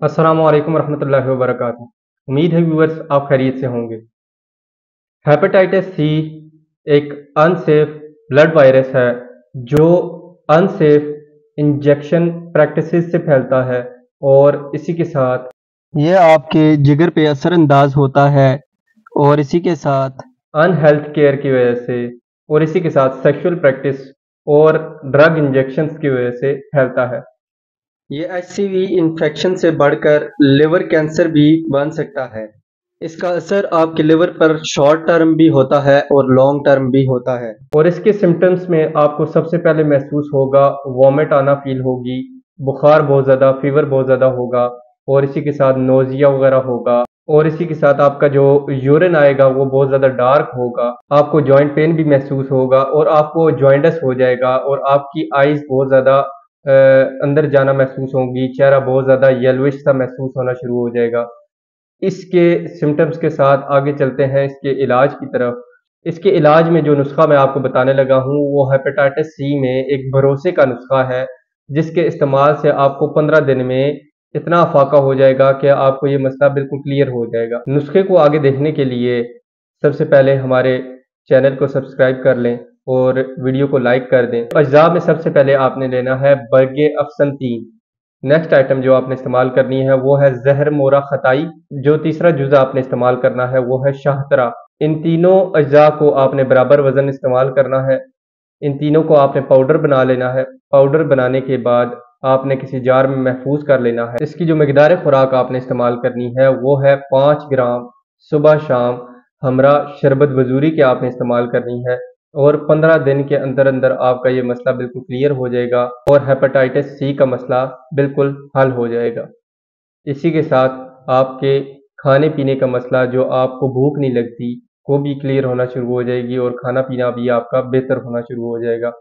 अस्सलाम वालेकुम रहमतुल्लाहि व बरकातुहू। उम्मीद है व्यूअर्स आप खैरियत से होंगे। हेपेटाइटिस सी एक अनसेफ ब्लड वायरस है जो अनसेफ इंजेक्शन प्रैक्टिसेस से फैलता है और इसी के साथ ये आपके जिगर पे असरअंदाज होता है और इसी के साथ अनहेल्थ केयर की वजह से और इसी के साथ सेक्सुअल प्रैक्टिस और ड्रग इंजेक्शंस की वजह से फैलता है। ये एचसीवी इन्फेक्शन से बढ़कर लिवर कैंसर भी बन सकता है। इसका असर आपके लिवर पर शॉर्ट टर्म भी होता है और लॉन्ग टर्म भी होता है। और इसके सिम्टम्स में आपको सबसे पहले महसूस होगा वॉमिट आना फील होगी, बुखार बहुत ज़्यादा, फीवर बहुत ज़्यादा होगा और इसी के साथ नोजिया वगैरह होगा और इसी के साथ आपका जो यूरिन आएगा वो बहुत ज़्यादा डार्क होगा। आपको जॉइंट पेन भी महसूस होगा और आपको जॉइंटस हो जाएगा और आपकी आइज़ बहुत ज़्यादा अंदर जाना महसूस होगी, चेहरा बहुत ज़्यादा येलोइश सा महसूस होना शुरू हो जाएगा। इसके सिम्टम्स के साथ आगे चलते हैं इसके इलाज की तरफ। इसके इलाज में जो नुस्खा मैं आपको बताने लगा हूँ वो हेपेटाइटिस सी में एक भरोसे का नुस्खा है, जिसके इस्तेमाल से आपको 15 दिन में इतना अफाका हो जाएगा कि आपको ये मसला बिल्कुल क्लियर हो जाएगा। नुस्खे को आगे देखने के लिए सबसे पहले हमारे चैनल को सब्सक्राइब कर लें और वीडियो को लाइक कर दें। अज्जा में सबसे पहले आपने लेना है बरगे अफसन 3। नेक्स्ट आइटम जो आपने इस्तेमाल करनी है वो है जहर मोरा खताई। जो तीसरा जुज़ आपने इस्तेमाल करना है वो है शाहतरा। इन तीनों अज्जा को आपने बराबर वज़न इस्तेमाल करना है। इन तीनों को आपने पाउडर बना लेना है। पाउडर बनाने के बाद आपने किसी जार में महफूज कर लेना है। इसकी जो मकदार खुराक आपने इस्तेमाल करनी है वो है 5 ग्राम सुबह शाम हमरा शरबत वजूरी के आपने इस्तेमाल करनी है और 15 दिन के अंदर अंदर आपका ये मसला बिल्कुल क्लियर हो जाएगा और हेपेटाइटिस सी का मसला बिल्कुल हल हो जाएगा। इसी के साथ आपके खाने पीने का मसला जो आपको भूख नहीं लगती वो भी क्लियर होना शुरू हो जाएगी और खाना पीना भी आपका बेहतर होना शुरू हो जाएगा।